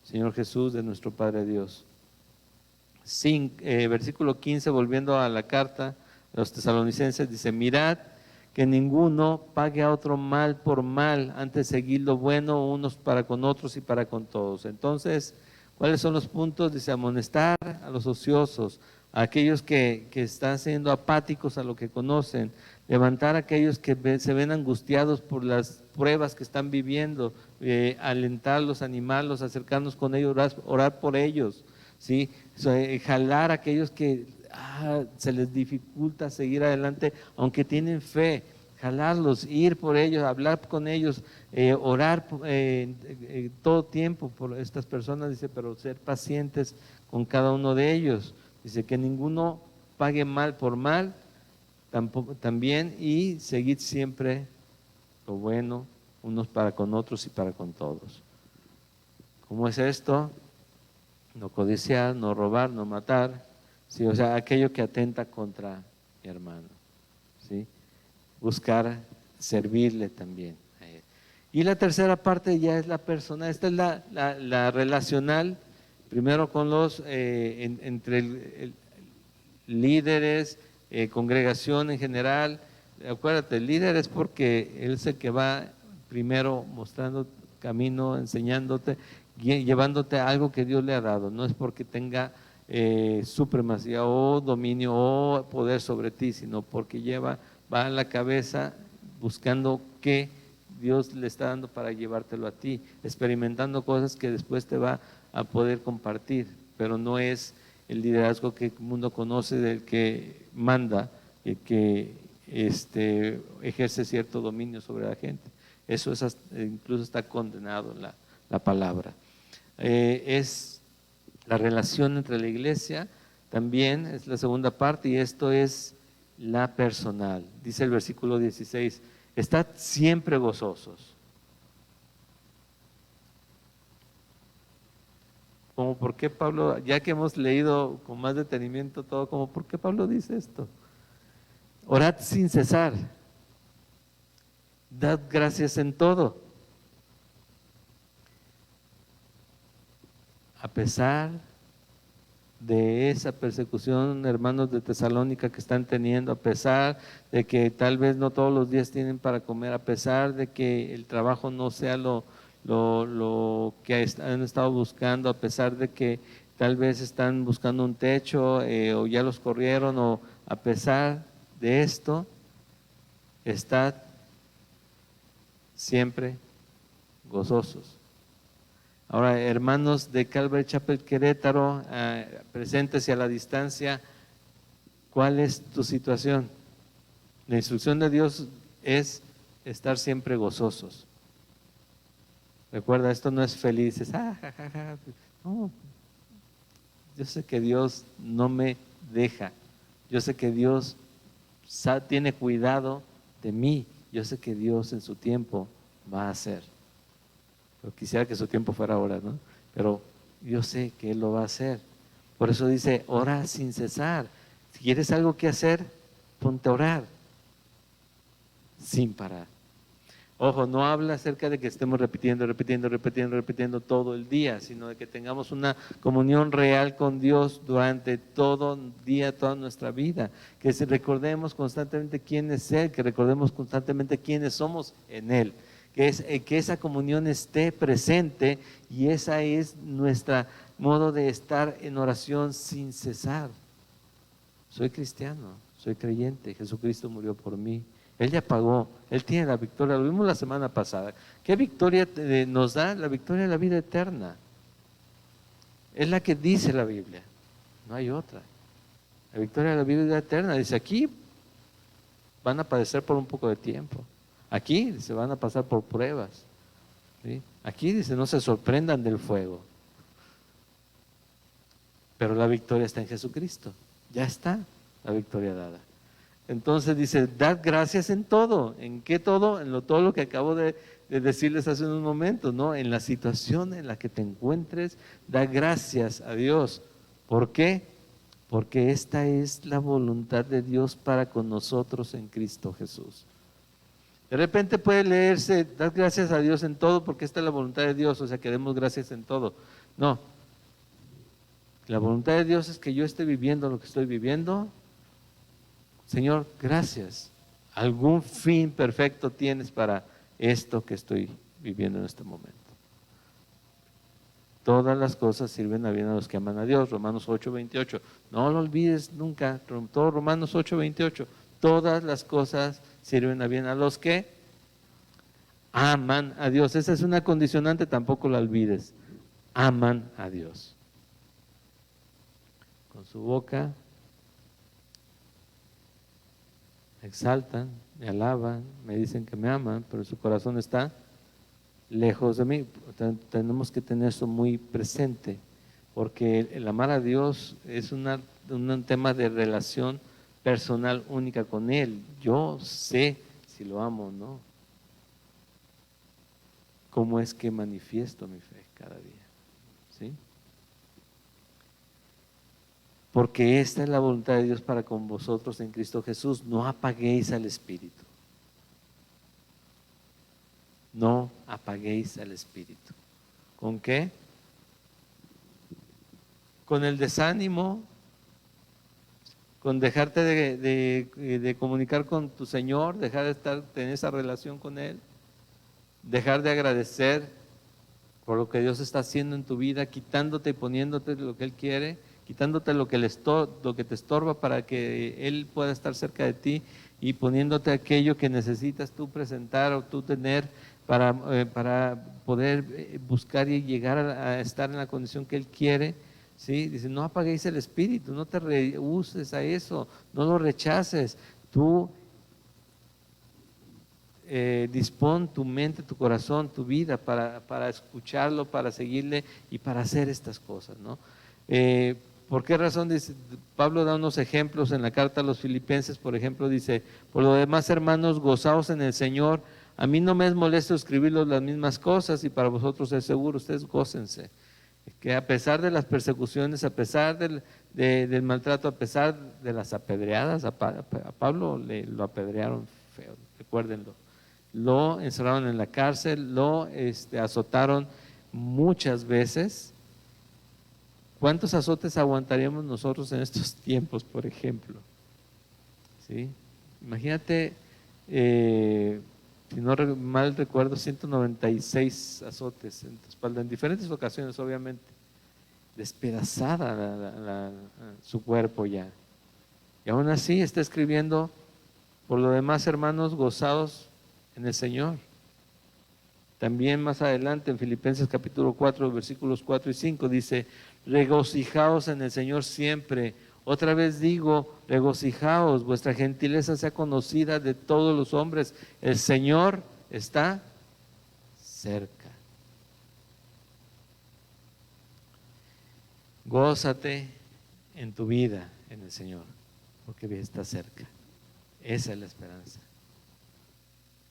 Speaker 1: Señor Jesús, de nuestro Padre Dios. Versículo 15, volviendo a la carta de los tesalonicenses, dice: mirad que ninguno pague a otro mal por mal, antes seguid lo bueno unos para con otros y para con todos. Entonces, ¿cuáles son los puntos? Dice: amonestar a los ociosos, a aquellos que están siendo apáticos a lo que conocen, levantar a aquellos que se ven angustiados por las pruebas que están viviendo, alentarlos, animarlos, acercarnos con ellos, orar por ellos, ¿sí? Jalar a aquellos que se les dificulta seguir adelante, aunque tienen fe, jalarlos, ir por ellos, hablar con ellos, orar todo tiempo por estas personas, dice, pero ser pacientes con cada uno de ellos. Dice que ninguno pague mal por mal, también, y seguid siempre lo bueno, unos para con otros y para con todos. ¿Cómo es esto? No codiciar, no robar, no matar, ¿sí? O sea, aquello que atenta contra mi hermano, ¿sí? Buscar servirle también a él. Y la tercera parte ya es la personal. Esta es la relacional, primero con los, entre líderes, congregación en general. Acuérdate, el líder es porque él es el que va primero mostrando camino, enseñándote, llevándote a algo que Dios le ha dado. No es porque tenga supremacía o dominio o poder sobre ti, sino porque va a la cabeza buscando qué Dios le está dando para llevártelo a ti, experimentando cosas que después te va a poder compartir, pero no es el liderazgo que el mundo conoce, del que manda, el que ejerce cierto dominio sobre la gente. Eso incluso está condenado en la palabra. Es la relación entre la iglesia, también es la segunda parte, y esto es la personal. Dice el versículo 16, estad siempre gozosos. Como por qué Pablo, ya que hemos leído con más detenimiento todo, como por qué Pablo dice esto. Orad sin cesar, dad gracias en todo, a pesar de esa persecución, hermanos de Tesalónica, que están teniendo, a pesar de que tal vez no todos los días tienen para comer, a pesar de que el trabajo no sea lo que han estado buscando, a pesar de que tal vez están buscando un techo o ya los corrieron, o a pesar de esto, estad siempre gozosos. Ahora, hermanos de Calvary Chapel Querétaro, presentes y a la distancia, ¿cuál es tu situación? La instrucción de Dios es estar siempre gozosos. Recuerda, esto no es felices. No, yo sé que Dios no me deja. Yo sé que Dios tiene cuidado de mí. Yo sé que Dios en su tiempo va a hacer. Pero quisiera que su tiempo fuera ahora, ¿no? Pero yo sé que Él lo va a hacer. Por eso dice, ora sin cesar. Si quieres algo que hacer, ponte a orar sin parar. Ojo, no habla acerca de que estemos repitiendo todo el día, sino de que tengamos una comunión real con Dios durante todo el día, toda nuestra vida. Que recordemos constantemente quién es Él, que recordemos constantemente quiénes somos en Él. Que esa comunión esté presente, y esa es nuestro modo de estar en oración sin cesar. Soy cristiano, soy creyente, Jesucristo murió por mí. Él ya pagó, Él tiene la victoria, lo vimos la semana pasada. ¿Qué victoria nos da? La victoria de la vida eterna. Es la que dice la Biblia, no hay otra. La victoria de la vida eterna, dice, aquí van a padecer por un poco de tiempo. Aquí se van a pasar por pruebas, ¿sí? Aquí dice, no se sorprendan del fuego. Pero la victoria está en Jesucristo, ya está la victoria dada. Entonces dice, dad gracias en todo. ¿En qué todo? Todo lo que acabo de decirles hace unos momentos, ¿no? En la situación en la que te encuentres, da gracias a Dios. ¿Por qué? Porque esta es la voluntad de Dios para con nosotros en Cristo Jesús. De repente puede leerse, dad gracias a Dios en todo porque esta es la voluntad de Dios, o sea que demos gracias en todo. No, la voluntad de Dios es que yo esté viviendo lo que estoy viviendo. Señor, gracias. Algún fin perfecto tienes para esto que estoy viviendo en este momento. Todas las cosas sirven a bien a los que aman a Dios. Romanos 8:28. No lo olvides nunca. Todo Romanos 8:28. Todas las cosas sirven a bien a los que aman a Dios. Esa es una condicionante, tampoco la olvides. Aman a Dios. Con su boca me exaltan, me alaban, me dicen que me aman, pero su corazón está lejos de mí. Tenemos que tener eso muy presente, porque el amar a Dios es un tema de relación personal única con Él. Yo sé si lo amo o no. ¿Cómo es que manifiesto mi fe cada día? ¿Sí? Porque esta es la voluntad de Dios para con vosotros en Cristo Jesús. No apaguéis al Espíritu. No apaguéis al Espíritu. ¿Con qué? Con el desánimo, con dejarte de comunicar con tu Señor, dejar de tener esa relación con Él, dejar de agradecer por lo que Dios está haciendo en tu vida, quitándote y poniéndote lo que Él quiere, quitándote lo que te estorba para que Él pueda estar cerca de ti y poniéndote aquello que necesitas tú presentar o tú tener para poder buscar y llegar a estar en la condición que Él quiere. ¿Sí? Dice, no apaguéis el espíritu, no te rehuses a eso, no lo rechaces. Tú dispón tu mente, tu corazón, tu vida para escucharlo, para seguirle y para hacer estas cosas, ¿no? ¿Por qué razón? Dice, Pablo da unos ejemplos en la carta a los Filipenses, por ejemplo, dice, por lo demás, hermanos, gozaos en el Señor. A mí no me es molesto escribirlos las mismas cosas y para vosotros es seguro, ustedes gócense. Que a pesar de las persecuciones, a pesar del maltrato, a pesar de las apedreadas, a Pablo lo apedrearon feo, recuérdenlo. Lo encerraron en la cárcel, lo azotaron muchas veces. ¿Cuántos azotes aguantaríamos nosotros en estos tiempos, por ejemplo? ¿Sí? Imagínate, si no mal recuerdo, 196 azotes en tu espalda, en diferentes ocasiones, obviamente. Despedazada su cuerpo ya. Y aún así está escribiendo, por lo demás, hermanos, gozados en el Señor. También más adelante en Filipenses capítulo 4, versículos 4 y 5 dice, regocijaos en el Señor siempre. Otra vez digo, regocijaos, vuestra gentileza sea conocida de todos los hombres. El Señor está cerca. Gózate en tu vida en el Señor, porque está cerca. Esa es la esperanza.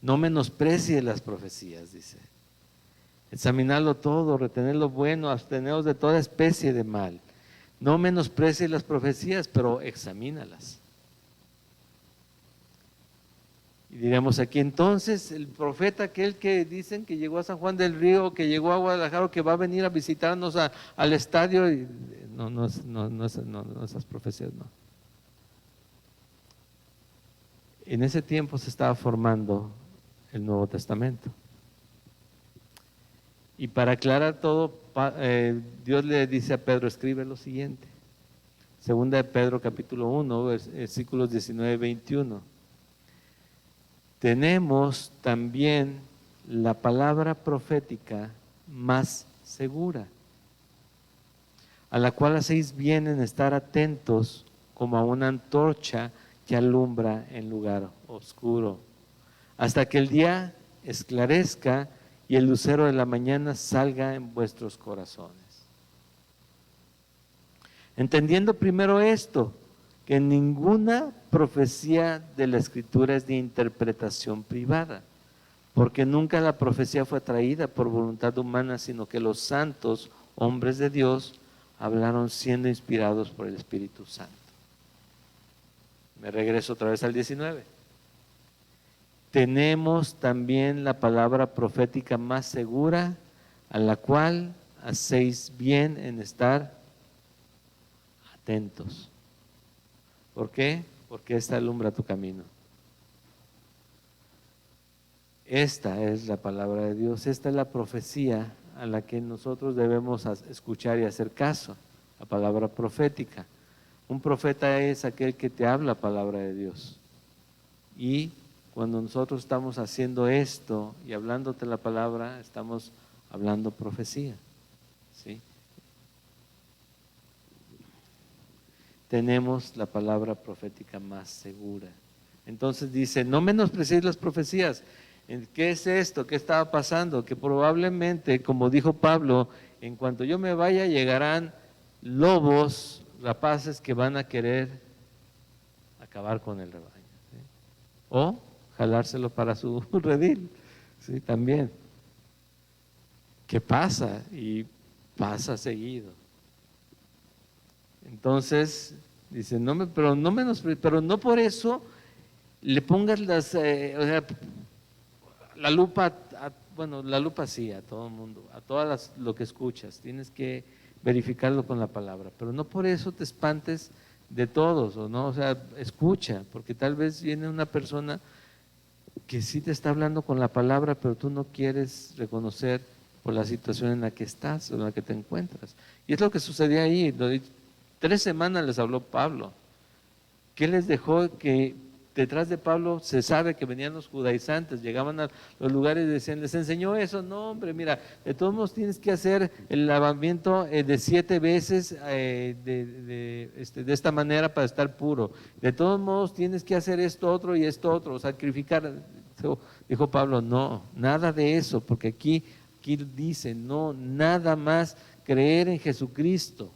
Speaker 1: No menosprecies las profecías, dice. Examinarlo todo, retener lo bueno, absteneos de toda especie de mal. No menosprecies las profecías, pero examínalas. Y diríamos aquí entonces, el profeta aquel que dicen que llegó a San Juan del Río, que llegó a Guadalajara, que va a venir a visitarnos al estadio, y no, esas profecías no. En ese tiempo se estaba formando el Nuevo Testamento. Y para aclarar todo, Dios le dice a Pedro, escribe lo siguiente. Segunda de Pedro capítulo 1, versículos 19 y 21. Tenemos también la palabra profética más segura, a la cual hacéis bien en estar atentos como a una antorcha que alumbra en lugar oscuro, hasta que el día esclarezca y el lucero de la mañana salga en vuestros corazones. Entendiendo primero esto, que ninguna profecía de la Escritura es de interpretación privada, porque nunca la profecía fue traída por voluntad humana, sino que los santos, hombres de Dios, hablaron siendo inspirados por el Espíritu Santo. Me regreso otra vez al 19. Tenemos también la palabra profética más segura, a la cual hacéis bien en estar atentos. ¿Por qué? Porque esta alumbra tu camino. Esta es la palabra de Dios, esta es la profecía a la que nosotros debemos escuchar y hacer caso, la palabra profética. Un profeta es aquel que te habla palabra de Dios. Y cuando nosotros estamos haciendo esto y hablándote la palabra, estamos hablando profecía, ¿sí? Tenemos la palabra profética más segura. Entonces dice, no menospreciéis las profecías. ¿Qué es esto? ¿Qué estaba pasando? Que probablemente, como dijo Pablo, en cuanto yo me vaya llegarán lobos rapaces que van a querer acabar con el rebaño, ¿sí? O jalárselo para su redil, ¿sí? También. ¿Qué pasa? Y pasa seguido. Entonces, dice, pero no por eso le pongas la lupa, bueno, la lupa sí, a todo el mundo, a todas lo que escuchas, tienes que verificarlo con la palabra, pero no por eso te espantes de todos, o no, o sea, escucha, porque tal vez viene una persona que sí te está hablando con la palabra, pero tú no quieres reconocer por la situación en la que estás o en la que te encuentras. Y es lo que sucedía ahí. 3 semanas les habló Pablo. ¿Qué les dejó? Que detrás de Pablo se sabe que venían los judaizantes, llegaban a los lugares y decían, les enseñó eso. No, hombre, mira, de todos modos tienes que hacer el lavamiento de 7 veces de esta manera para estar puro. De todos modos tienes que hacer esto otro y esto otro, sacrificar. Dijo Pablo, no, nada de eso, porque aquí dice, no, nada más creer en Jesucristo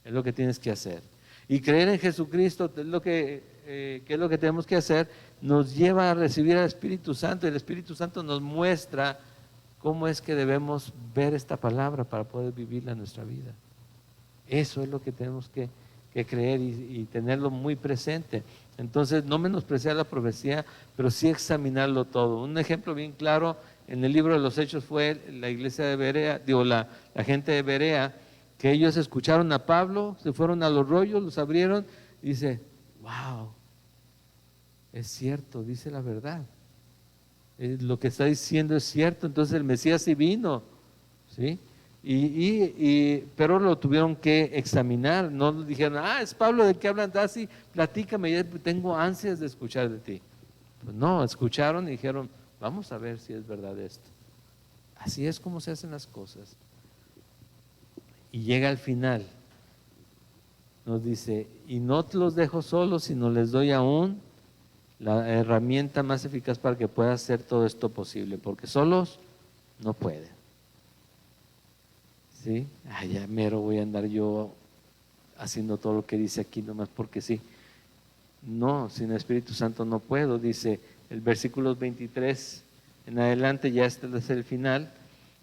Speaker 1: es lo que tienes que hacer. Y creer en Jesucristo es lo que es lo que tenemos que hacer, nos lleva a recibir al Espíritu Santo, y el Espíritu Santo nos muestra cómo es que debemos ver esta palabra para poder vivirla en nuestra vida. Eso es lo que tenemos que creer y tenerlo muy presente. Entonces, no menospreciar la profecía, pero sí examinarlo todo. Un ejemplo bien claro en el libro de los Hechos fue la iglesia de Berea, la gente de Berea, que ellos escucharon a Pablo, se fueron a los rollos, los abrieron, y dice, wow, es cierto, dice la verdad. Lo que está diciendo es cierto, entonces el Mesías sí vino, ¿sí? Pero lo tuvieron que examinar, no dijeron, es Pablo, ¿de qué hablan? Sí, platícame, ya tengo ansias de escuchar de ti. Pues no, escucharon y dijeron, vamos a ver si es verdad esto. Así es como se hacen las cosas. Y llega al final, nos dice, y no te los dejo solos, sino les doy aún la herramienta más eficaz para que pueda hacer todo esto posible, porque solos no pueden. ¿Sí? Ya mero voy a andar yo haciendo todo lo que dice aquí nomás porque sí. No, sin el Espíritu Santo no puedo, dice el versículo 23 en adelante, ya este es el final,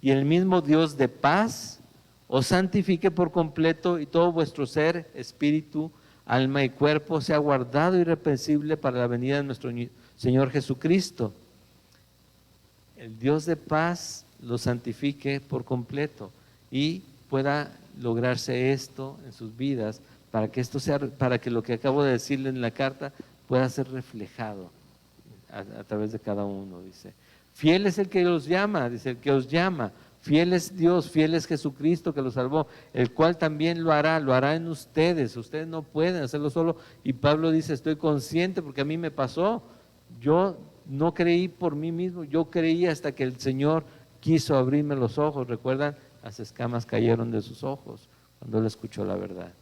Speaker 1: y el mismo Dios de paz os santifique por completo, y todo vuestro ser, espíritu, alma y cuerpo sea guardado irreprensible para la venida de nuestro Señor Jesucristo. El Dios de paz lo santifique por completo y pueda lograrse esto en sus vidas, para que esto sea, para que lo que acabo de decirle en la carta pueda ser reflejado a través de cada uno. Dice, fiel es el que los llama, dice, el que os llama. Fiel es Dios, fiel es Jesucristo que lo salvó, el cual también lo hará en ustedes. Ustedes no pueden hacerlo solo. Y Pablo dice, estoy consciente porque a mí me pasó. Yo no creí por mí mismo, yo creí hasta que el Señor quiso abrirme los ojos. ¿Recuerdan? Las escamas cayeron de sus ojos cuando él escuchó la verdad.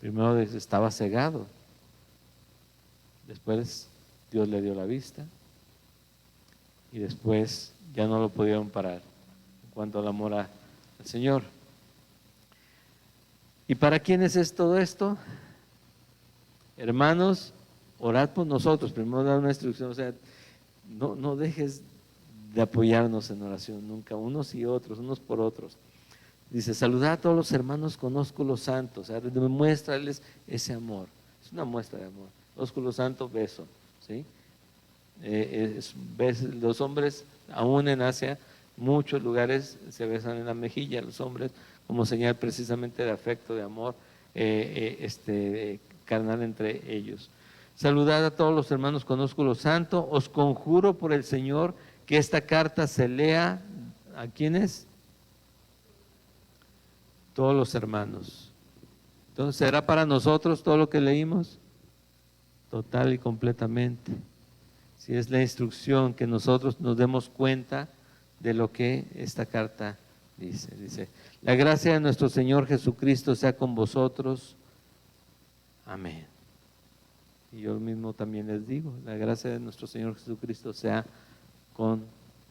Speaker 1: Primero estaba cegado, después Dios le dio la vista y después ya no lo pudieron parar en cuanto al amor al Señor. ¿Y para quiénes es todo esto? hermanos, orad por nosotros. Primero da una instrucción, o sea, no dejes de apoyarnos en oración nunca, unos y otros, unos por otros. Dice, saludad a todos los hermanos con ósculo santo, o sea, demuéstrales ese amor. Es una muestra de amor. Ósculo santo, beso, ¿sí? Los hombres, aún en Asia, muchos lugares se besan en la mejilla, los hombres, como señal precisamente de afecto, de amor carnal entre ellos. Saludad a todos los hermanos con ósculo santo. Os conjuro por el Señor que esta carta se lea. ¿A quiénes? Todos los hermanos. Entonces, ¿será para nosotros todo lo que leímos? Total y completamente. Si es la instrucción que nosotros nos demos cuenta de lo que esta carta dice. Dice, la gracia de nuestro Señor Jesucristo sea con vosotros. Amén. Y yo mismo también les digo, la gracia de nuestro Señor Jesucristo sea con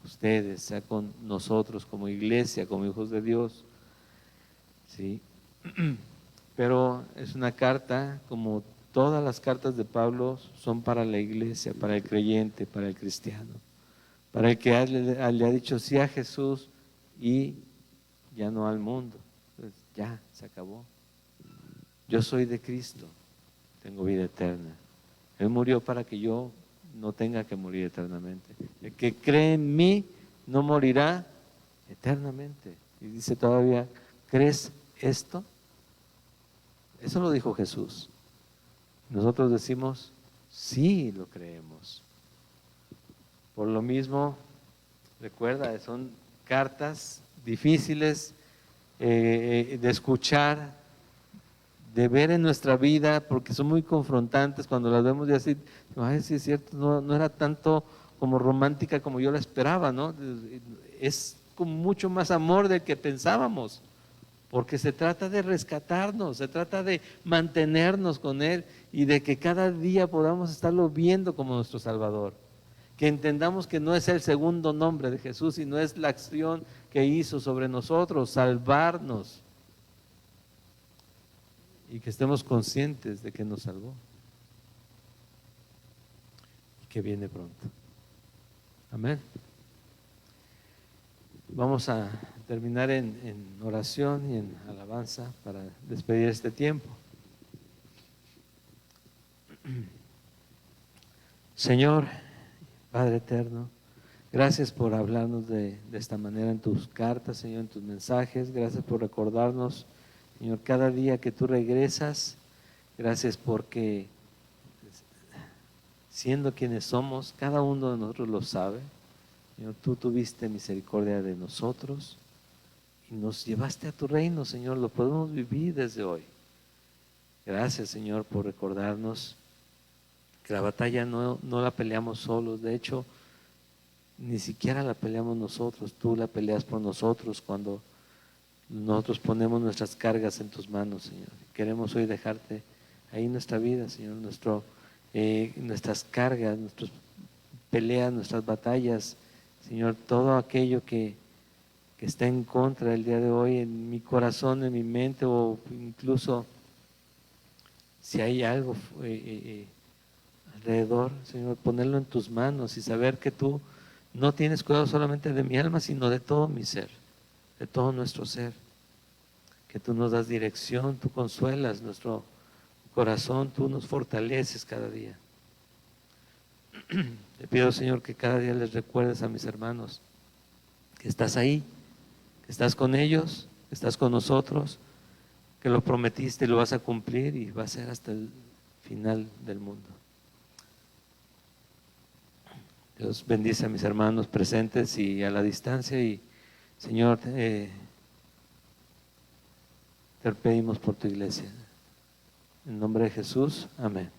Speaker 1: ustedes, sea con nosotros como iglesia, como hijos de Dios. ¿Sí? Pero es una carta, como todas las cartas de Pablo, son para la iglesia, para el creyente, para el cristiano, para el que le ha dicho sí a Jesús y ya no al mundo. Pues ya, se acabó. Yo soy de Cristo, tengo vida eterna. Él murió para que yo no tenga que morir eternamente. El que cree en mí no morirá eternamente. Y dice todavía, ¿crees esto? Eso lo dijo Jesús. Nosotros decimos, sí lo creemos. Por lo mismo, recuerda, son cartas difíciles de escuchar, de ver en nuestra vida, porque son muy confrontantes cuando las vemos y así, ay, sí es cierto, no era tanto como romántica como yo la esperaba, ¿no? Es con mucho más amor del que pensábamos, porque se trata de rescatarnos, se trata de mantenernos con Él y de que cada día podamos estarlo viendo como nuestro Salvador. Que entendamos que no es el segundo nombre de Jesús, sino es la acción que hizo sobre nosotros, salvarnos. Y que estemos conscientes de que nos salvó y que viene pronto. Amén. Vamos a terminar en oración y en alabanza para despedir este tiempo. Señor, Padre eterno, gracias por hablarnos de esta manera en tus cartas, Señor, en tus mensajes. Gracias por recordarnos, Señor, cada día que tú regresas. Gracias porque siendo quienes somos, cada uno de nosotros lo sabe. Señor, tú tuviste misericordia de nosotros y nos llevaste a tu reino, Señor. Lo podemos vivir desde hoy. Gracias, Señor, por recordarnos que la batalla no la peleamos solos. De hecho, ni siquiera la peleamos nosotros. Tú la peleas por nosotros cuando nosotros ponemos nuestras cargas en tus manos, Señor. Queremos hoy dejarte ahí nuestra vida, Señor, nuestras cargas, nuestras peleas, nuestras batallas, Señor, todo aquello que está en contra el día de hoy en mi corazón, en mi mente, o incluso si hay algo alrededor, Señor, ponerlo en tus manos y saber que tú no tienes cuidado solamente de mi alma, sino de todo mi ser, de todo nuestro ser. Que tú nos das dirección, tú consuelas nuestro corazón, tú nos fortaleces cada día. Te pido, Señor, que cada día les recuerdes a mis hermanos que estás ahí, que estás con ellos, que estás con nosotros, que lo prometiste y lo vas a cumplir y va a ser hasta el final del mundo. Dios bendice a mis hermanos presentes y a la distancia y, Señor, te pedimos por tu iglesia. En nombre de Jesús, amén.